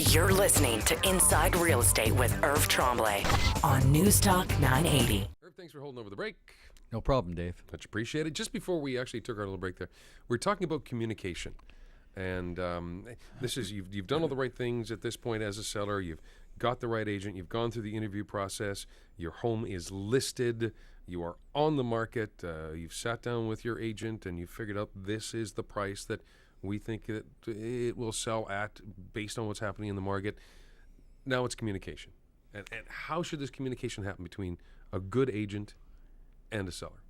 You're listening to Inside Real Estate with Irv Tremblay on Newstalk 980. Irv, thanks for holding over the break. No problem, Dave. Much appreciated. Just before we actually took our little break there, we're talking about communication. And this is, you've done all the right things at this point as a seller. You've got the right agent. You've gone through the interview process. Your home is listed. You are on the market. You've sat down with your agent and you've figured out this is the price that we think that it will sell at based on what's happening in the market. Now it's communication. And how should this communication happen between a good agent and a seller?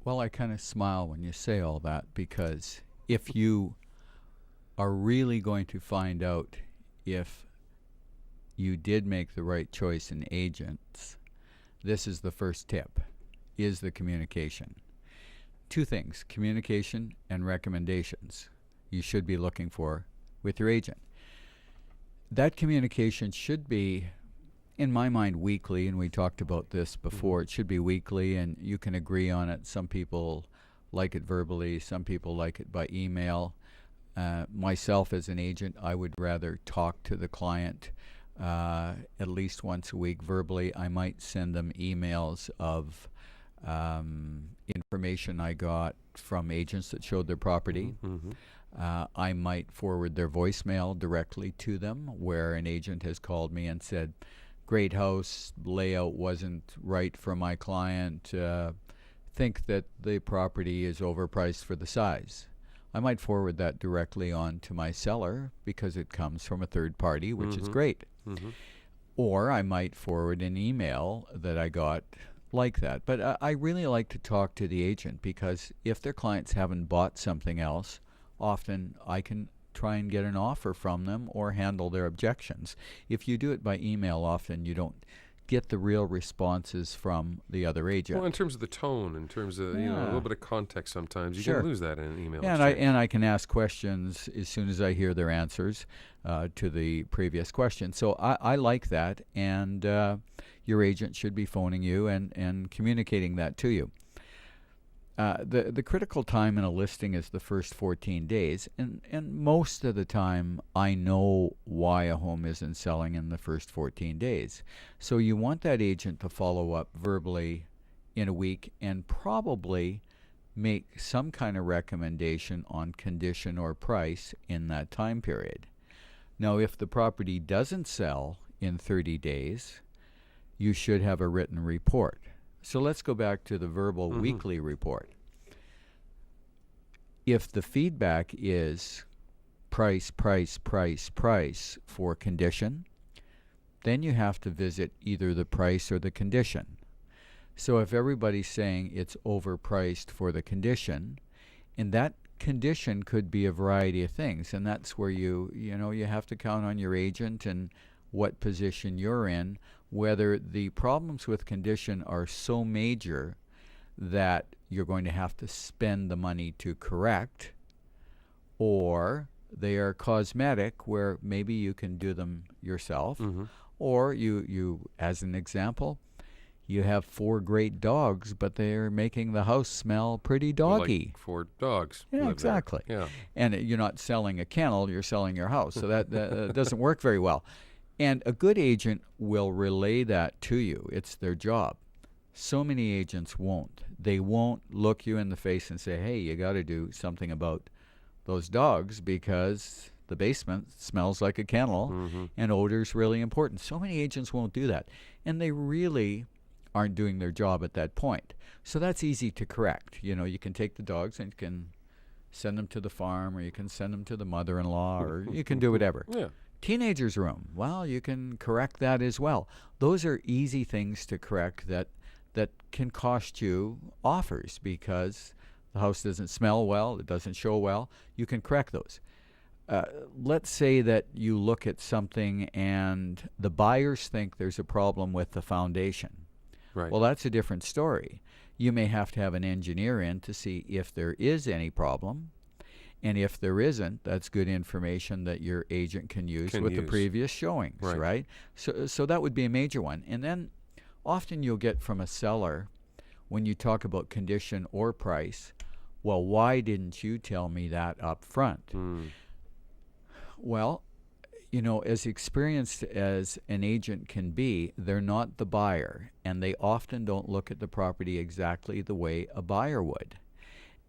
Well, I kind of smile when you say all that, because if you are really going to find out if you did make the right choice in agents, this is the first tip, is the communication. Two things, communication and recommendations you should be looking for with your agent. That communication should be, in my mind, weekly, and we talked about this before. It should be weekly, and you can agree on it. Some people like it verbally, some people like it by email. Myself as an agent, I would rather talk to the client at least once a week verbally. I might send them emails of information I got from agents that showed their property. I might forward their voicemail directly to them, where an agent has called me and said, great house, layout wasn't right for my client, think that the property is overpriced for the size. I might forward that directly on to my seller because it comes from a third party, which is great. Or I might forward an email that I got like that. But I really like to talk to the agent, because if their clients haven't bought something else, often I can try and get an offer from them or handle their objections. If you do it by email, often you don't get the real responses from the other agent. Well, in terms of the tone, in terms of a little bit of context, sometimes you can lose that in an email. Yeah, and I can ask questions as soon as I hear their answers to the previous question. So I like that, and your agent should be phoning you and communicating that to you. The critical time in a listing is the first 14 days, and most of the time I know why a home isn't selling in the first 14 days. So you want that agent to follow up verbally in a week and probably make some kind of recommendation on condition or price in that time period. Now, if the property doesn't sell in 30 days, you should have a written report. So let's go back to the verbal weekly report. If the feedback is price, price, price, price for condition, then you have to visit either the price or the condition. So if everybody's saying it's overpriced for the condition, and that condition could be a variety of things, and that's where you have to count on your agent and what position you're in, whether the problems with condition are so major that you're going to have to spend the money to correct, or they are cosmetic where maybe you can do them yourself, or you, as an example, you have 4 great dogs, but they're making the house smell pretty doggy. Like 4 dogs. Yeah, exactly. Yeah. And you're not selling a kennel, you're selling your house, so that doesn't work very well. And a good agent will relay that to you. It's their job. So many agents won't. They won't look you in the face and say, hey, you got to do something about those dogs because the basement smells like a kennel and odor's really important. So many agents won't do that. And they really aren't doing their job at that point. So that's easy to correct. You can take the dogs and you can send them to the farm, or you can send them to the mother-in-law, or you can do whatever. Yeah. Teenager's room, well, you can correct that as well. Those are easy things to correct that can cost you offers because the house doesn't smell well, it doesn't show well. You can correct those. Let's say that you look at something and the buyers think there's a problem with the foundation. Right. Well, that's a different story. You may have to have an engineer in to see if there is any problem. And if there isn't, that's good information that your agent can use with the previous showings, right? So that would be a major one. And then often you'll get from a seller, when you talk about condition or price, well, why didn't you tell me that up front? Well, as experienced as an agent can be, they're not the buyer, and they often don't look at the property exactly the way a buyer would.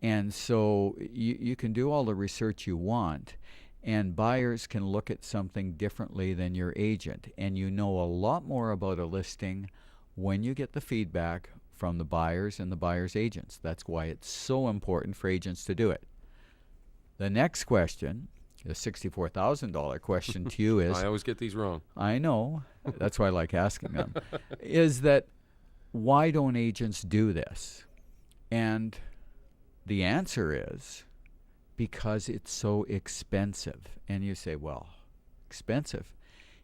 And so you can do all the research you want, and buyers can look at something differently than your agent. And you know a lot more about a listing when you get the feedback from the buyers and the buyer's agents. That's why it's so important for agents to do it. The next question, the $64,000 question to you is... I always get these wrong. I know. That's why I like asking them. Is that why don't agents do this? And the answer is because it's so expensive. And you say, well, expensive?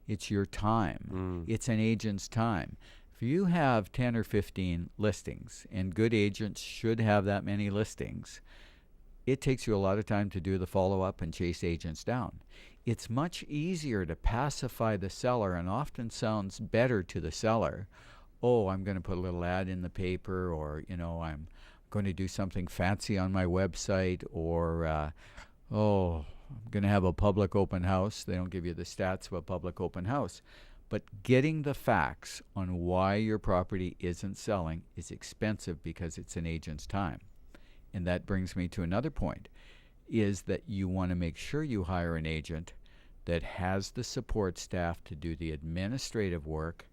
It's your time. It's an agent's time. If you have 10 or 15 listings, and good agents should have that many listings, it takes you a lot of time to do the follow-up and chase agents down. It's much easier to pacify the seller, and often sounds better to the seller. Oh, I'm going to put a little ad in the paper, or, I'm going to do something fancy on my website, or, I'm going to have a public open house. They don't give you the stats of a public open house. But getting the facts on why your property isn't selling is expensive because it's an agent's time. And that brings me to another point, is that you want to make sure you hire an agent that has the support staff to do the administrative work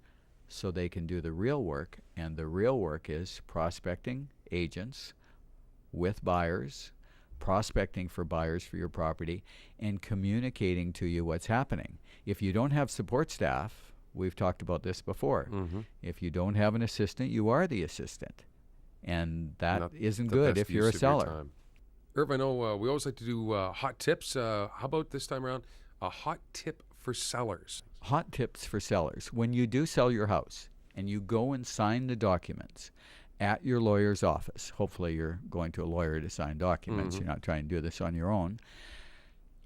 so they can do the real work. And the real work is prospecting agents with buyers, prospecting for buyers for your property, and communicating to you what's happening. If you don't have support staff, we've talked about this before. If you don't have an assistant, you are the assistant. And that isn't good if you're a seller. Irv, I know we always like to do hot tips. How about this time around, a hot tip for sellers? Hot tips for sellers. When you do sell your house and you go and sign the documents at your lawyer's office, hopefully you're going to a lawyer to sign documents, you're not trying to do this on your own,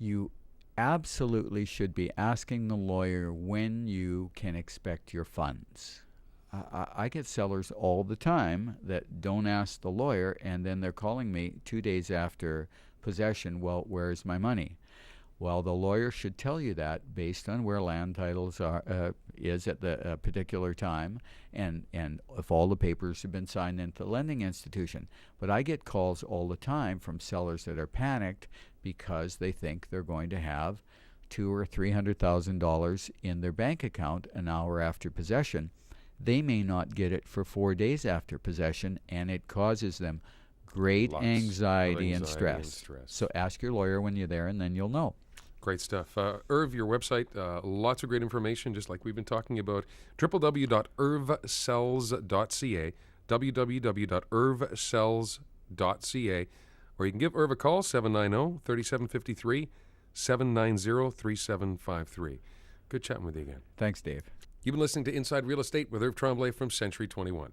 you absolutely should be asking the lawyer when you can expect your funds. I get sellers all the time that don't ask the lawyer, and then they're calling me 2 days after possession, well, where's my money? Well, the lawyer should tell you that based on where land titles is at the particular time, and if all the papers have been signed into the lending institution. But I get calls all the time from sellers that are panicked because they think they're going to have $200,000 or $300,000 in their bank account an hour after possession. They may not get it for 4 days after possession, and it causes them great anxiety and stress. So ask your lawyer when you're there, and then you'll know. Great stuff. Irv, your website, lots of great information, just like we've been talking about. www.irvsells.ca, www.irvsells.ca, or you can give Irv a call, 790-3753, 790-3753. Good chatting with you again. Thanks, Dave. You've been listening to Inside Real Estate with Irv Tremblay from Century 21.